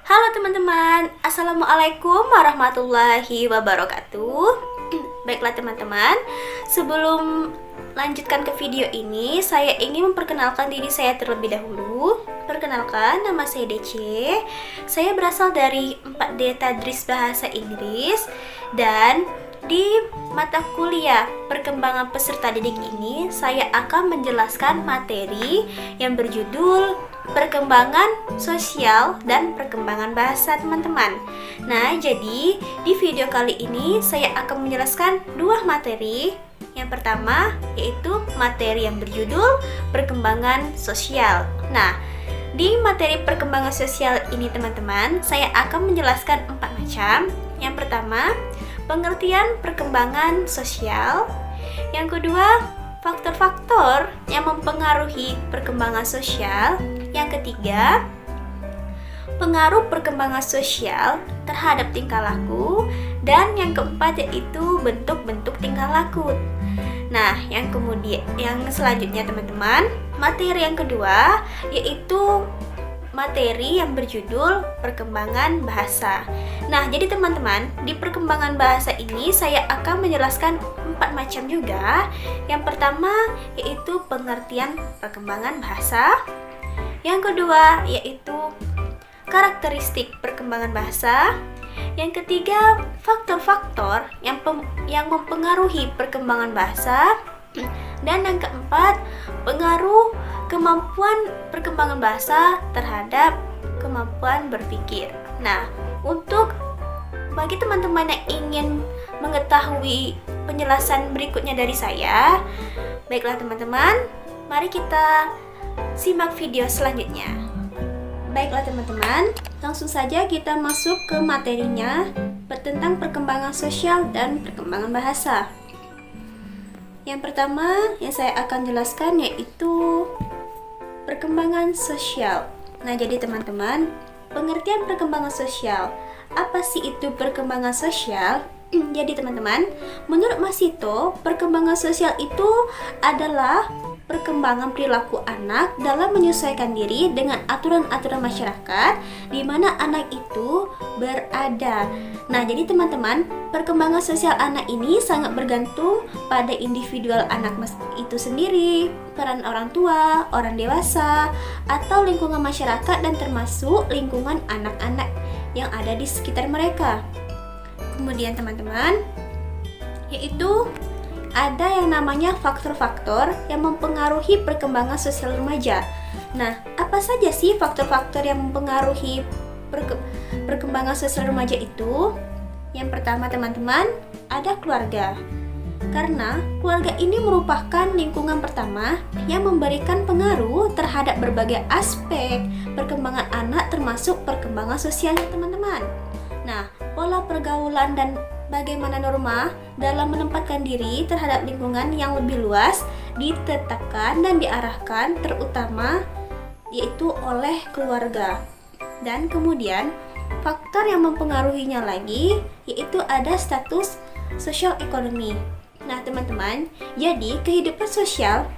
Halo teman-teman, Assalamualaikum warahmatullahi wabarakatuh. Baiklah teman-teman, sebelum lanjutkan ke video ini, saya ingin memperkenalkan diri saya terlebih dahulu. Perkenalkan, nama saya DC. Saya berasal dari 4D Tadris Bahasa Inggris. Dan di mata kuliah perkembangan peserta didik ini, saya akan menjelaskan materi yang berjudul perkembangan sosial dan perkembangan bahasa teman-teman. Nah, jadi di video kali ini saya akan menjelaskan dua materi. Yang pertama yaitu materi yang berjudul perkembangan sosial. Nah, di materi perkembangan sosial ini teman-teman, saya akan menjelaskan 4 macam. Yang pertama, pengertian perkembangan sosial. Yang kedua, faktor-faktor yang mempengaruhi perkembangan sosial. Yang ketiga, pengaruh perkembangan sosial terhadap tingkah laku. Dan yang keempat yaitu bentuk-bentuk tingkah laku. Nah, yang selanjutnya teman-teman, materi yang kedua yaitu materi yang berjudul perkembangan bahasa. Nah, jadi teman-teman, di perkembangan bahasa ini saya akan menjelaskan 4 macam juga. Yang pertama yaitu pengertian perkembangan bahasa. Yang kedua yaitu karakteristik perkembangan bahasa. Yang ketiga, faktor-faktor yang mempengaruhi perkembangan bahasa. Dan yang keempat, pengaruh kemampuan perkembangan bahasa terhadap kemampuan berpikir. Nah, bagi teman-teman yang ingin mengetahui penjelasan berikutnya dari saya, baiklah teman-teman, mari kita simak video selanjutnya. Baiklah teman-teman, langsung saja kita masuk ke materinya tentang perkembangan sosial dan perkembangan bahasa. Yang pertama yang saya akan jelaskan yaitu perkembangan sosial. Nah, jadi teman-teman, pengertian perkembangan sosial. Apa sih itu perkembangan sosial? Jadi teman-teman, menurut Masito, perkembangan sosial itu adalah perkembangan perilaku anak dalam menyesuaikan diri dengan aturan-aturan masyarakat di mana anak itu berada. Nah, jadi teman-teman, perkembangan sosial anak ini sangat bergantung pada individual anak itu sendiri, peran orang tua, orang dewasa, atau lingkungan masyarakat dan termasuk lingkungan anak-anak yang ada di sekitar mereka. Kemudian teman-teman, yaitu ada yang namanya faktor-faktor yang mempengaruhi perkembangan sosial remaja. Nah, apa saja sih faktor-faktor yang mempengaruhi perkembangan sosial remaja itu? Yang pertama teman-teman, ada keluarga. Karena keluarga ini merupakan lingkungan pertama yang memberikan pengaruh terhadap berbagai aspek perkembangan anak termasuk perkembangan sosialnya teman-teman. Nah, pola pergaulan dan bagaimana norma dalam menempatkan diri terhadap lingkungan yang lebih luas ditetapkan dan diarahkan terutama yaitu oleh keluarga. Dan kemudian faktor yang mempengaruhinya lagi yaitu ada status sosial ekonomi. Nah teman-teman, jadi kehidupan sosial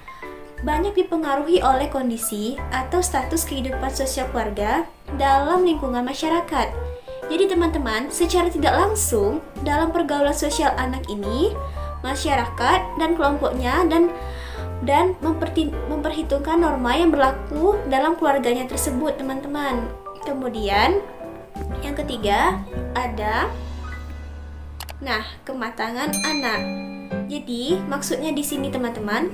banyak dipengaruhi oleh kondisi atau status kehidupan sosial keluarga dalam lingkungan masyarakat. Jadi teman-teman, secara tidak langsung dalam pergaulan sosial anak ini, masyarakat dan kelompoknya dan memperhitungkan norma yang berlaku dalam keluarganya tersebut, teman-teman. Kemudian yang ketiga ada kematangan anak. Jadi, maksudnya di sini teman-teman,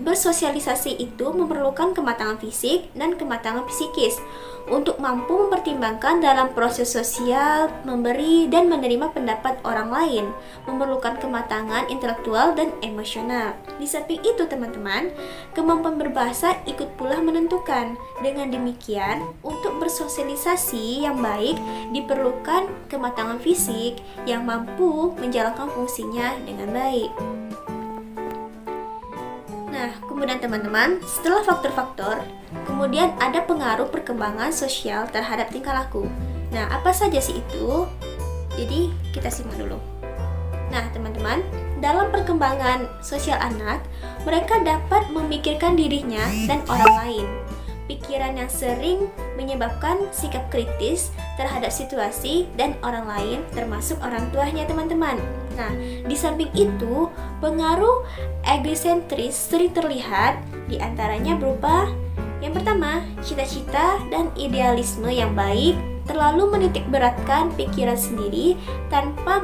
bersosialisasi itu memerlukan kematangan fisik dan kematangan psikis untuk mampu mempertimbangkan dalam proses sosial, memberi dan menerima pendapat orang lain, memerlukan kematangan intelektual dan emosional. Di samping itu teman-teman, kemampuan berbahasa ikut pula menentukan. Dengan demikian, untuk bersosialisasi yang baik diperlukan kematangan fisik yang mampu menjalankan fungsinya dengan baik. Nah, kemudian teman-teman, setelah faktor-faktor, kemudian ada pengaruh perkembangan sosial terhadap tingkah laku. Nah, apa saja sih itu? Jadi, kita simak dulu. Nah, teman-teman, dalam perkembangan sosial anak, mereka dapat memikirkan dirinya dan orang lain, pikiran yang sering menyebabkan sikap kritis terhadap situasi dan orang lain, termasuk orang tuanya teman-teman. Nah, di samping itu, pengaruh egosentris sering terlihat, diantaranya berupa yang pertama, cita-cita dan idealisme yang baik, terlalu menitik beratkan pikiran sendiri tanpa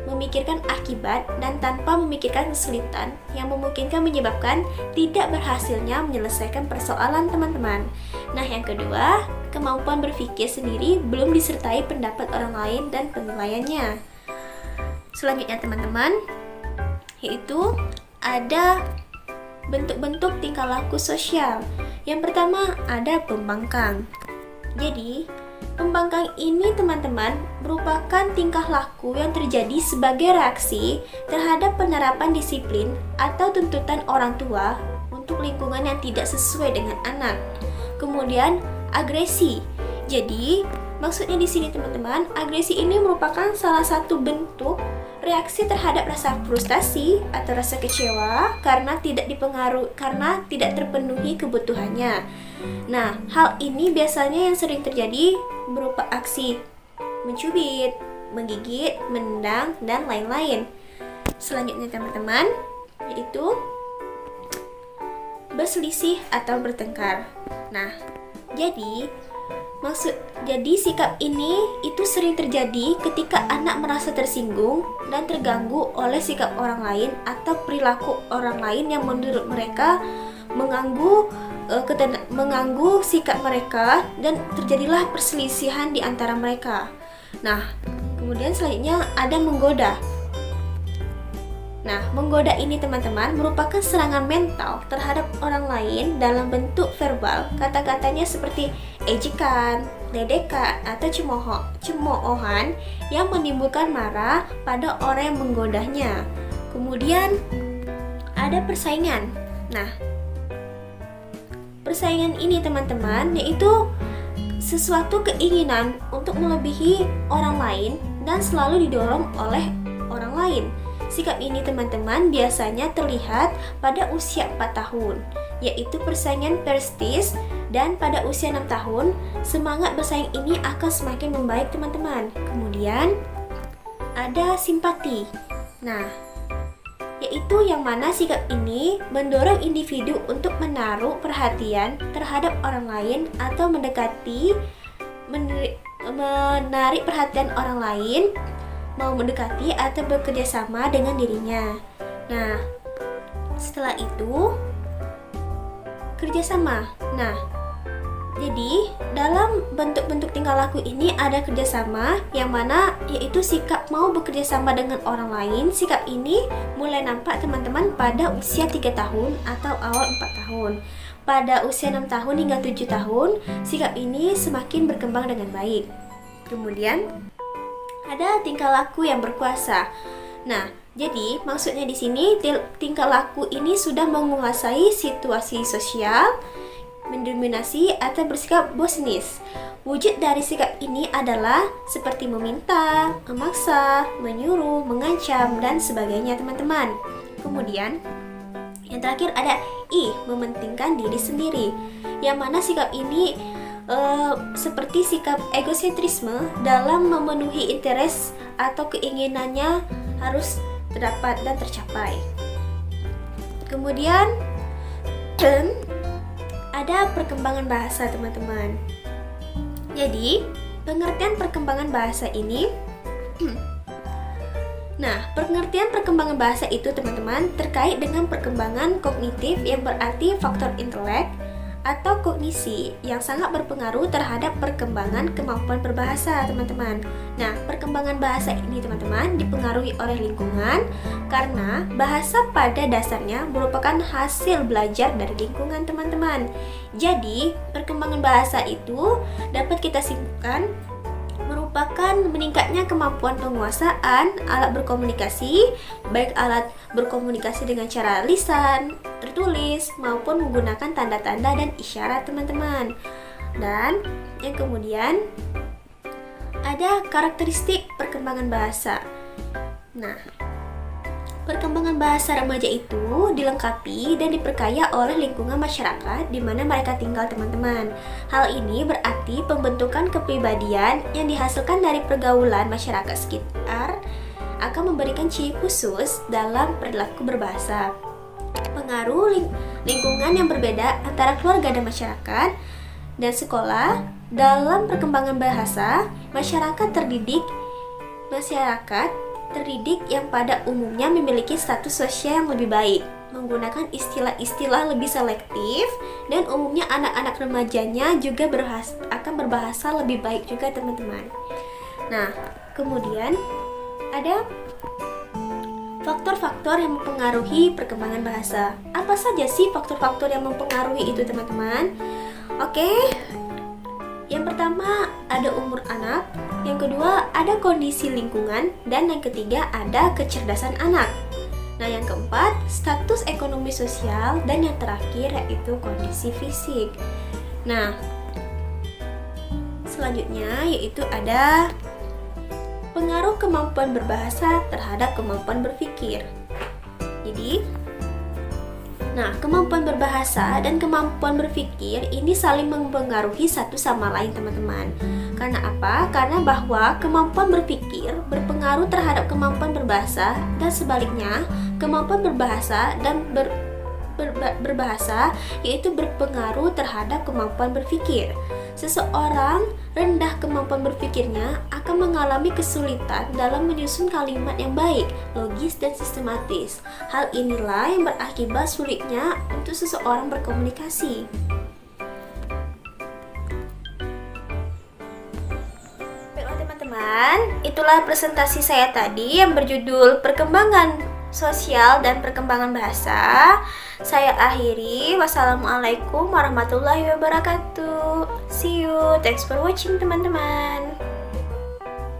memikirkan akibat dan tanpa memikirkan kesulitan yang memungkinkan menyebabkan tidak berhasilnya menyelesaikan persoalan teman-teman. Nah, yang kedua, kemampuan berpikir sendiri belum disertai pendapat orang lain dan penilaiannya. Selanjutnya teman-teman, yaitu ada bentuk-bentuk tingkah laku sosial. Yang pertama ada pembangkang. Jadi, pembangkang ini teman-teman merupakan tingkah laku yang terjadi sebagai reaksi terhadap penerapan disiplin atau tuntutan orang tua untuk lingkungan yang tidak sesuai dengan anak. Kemudian agresi. Jadi, maksudnya di sini teman-teman, agresi ini merupakan salah satu bentuk reaksi terhadap rasa frustasi atau rasa kecewa karena tidak terpenuhi kebutuhannya. Nah, hal ini biasanya yang sering terjadi berupa aksi mencubit, menggigit, menendang, dan lain-lain. Selanjutnya teman-teman, yaitu berselisih atau bertengkar. Nah, jadi sikap ini itu sering terjadi ketika anak merasa tersinggung dan terganggu oleh sikap orang lain atau perilaku orang lain yang menurut mereka mengganggu sikap mereka, dan terjadilah perselisihan di antara mereka. Nah, kemudian selanjutnya ada menggoda. Nah, menggoda ini teman-teman merupakan serangan mental terhadap orang lain dalam bentuk verbal. Kata-katanya seperti ejekan, ledekan, atau cemoohan yang menimbulkan marah pada orang yang menggodanya. Kemudian ada persaingan. Nah, persaingan ini teman-teman yaitu sesuatu keinginan untuk melebihi orang lain dan selalu didorong oleh orang lain. Sikap ini teman-teman biasanya terlihat pada usia 4 tahun, yaitu persaingan prestis, dan pada usia 6 tahun, semangat bersaing ini akan semakin membaik teman-teman. Kemudian ada simpati. Nah, yaitu yang mana sikap ini mendorong individu untuk menaruh perhatian terhadap orang lain atau menarik perhatian orang lain, mau mendekati atau bekerja sama dengan dirinya. Nah, setelah itu kerjasama. Nah, jadi dalam bentuk-bentuk tingkah laku ini ada kerjasama, yang mana yaitu sikap mau bekerja sama dengan orang lain. Sikap ini mulai nampak teman-teman pada usia 3 tahun atau awal 4 tahun. Pada usia 6 tahun hingga 7 tahun, sikap ini semakin berkembang dengan baik. Kemudian ada tingkah laku yang berkuasa. Nah, jadi maksudnya di sini tingkah laku ini sudah menguasai situasi sosial, mendominasi atau bersikap bosenis. Wujud dari sikap ini adalah seperti meminta, memaksa, menyuruh, mengancam, dan sebagainya teman-teman. Kemudian yang terakhir ada mementingkan diri sendiri, yang mana sikap ini seperti sikap egosentrisme dalam memenuhi interes atau keinginannya harus terdapat dan tercapai. Kemudian ada perkembangan bahasa teman-teman. Jadi pengertian perkembangan bahasa ini Nah, pengertian perkembangan bahasa itu teman-teman terkait dengan perkembangan kognitif, yang berarti faktor intelek atau kognisi yang sangat berpengaruh terhadap perkembangan kemampuan berbahasa teman-teman. Nah, perkembangan bahasa ini teman-teman dipengaruhi oleh lingkungan, karena bahasa pada dasarnya merupakan hasil belajar dari lingkungan teman-teman. Jadi, perkembangan bahasa itu dapat kita simpulkan merupakan meningkatnya kemampuan penguasaan alat berkomunikasi, baik alat berkomunikasi dengan cara lisan, tertulis, maupun menggunakan tanda-tanda dan isyarat teman-teman. Dan yang kemudian ada karakteristik perkembangan bahasa. Nah, Perkembangan bahasa remaja itu dilengkapi dan diperkaya oleh lingkungan masyarakat di mana mereka tinggal, teman-teman. Hal ini berarti pembentukan kepribadian yang dihasilkan dari pergaulan masyarakat sekitar akan memberikan ciri khusus dalam perilaku berbahasa. Pengaruh lingkungan yang berbeda antara keluarga dan masyarakat dan sekolah dalam perkembangan bahasa, masyarakat terdidik yang pada umumnya memiliki status sosial yang lebih baik, menggunakan istilah-istilah lebih selektif, dan umumnya anak-anak remajanya juga akan berbahasa lebih baik juga, teman-teman. Nah, kemudian ada faktor-faktor yang mempengaruhi perkembangan bahasa. Apa saja sih faktor-faktor yang mempengaruhi itu, teman-teman? Oke. Yang pertama ada umur anak, yang kedua ada kondisi lingkungan, dan yang ketiga ada kecerdasan anak. Nah, yang keempat status ekonomi sosial, dan yang terakhir yaitu kondisi fisik. Nah, selanjutnya yaitu ada pengaruh kemampuan berbahasa terhadap kemampuan berpikir. Jadi, kemampuan berbahasa dan kemampuan berpikir ini saling mempengaruhi satu sama lain, teman-teman. Karena apa? Karena bahwa kemampuan berpikir berpengaruh terhadap kemampuan berbahasa, dan sebaliknya, kemampuan berbahasa dan berbahasa yaitu berpengaruh terhadap kemampuan berpikir. Seseorang rendah kemampuan berpikirnya akan mengalami kesulitan dalam menyusun kalimat yang baik, logis, dan sistematis. Hal inilah yang berakibat sulitnya untuk seseorang berkomunikasi. Baiklah, teman-teman, itulah presentasi saya tadi yang berjudul Perkembangan Sosial dan Perkembangan Bahasa. Saya akhiri. Wassalamualaikum warahmatullahi wabarakatuh. See you. Thanks for watching, teman-teman.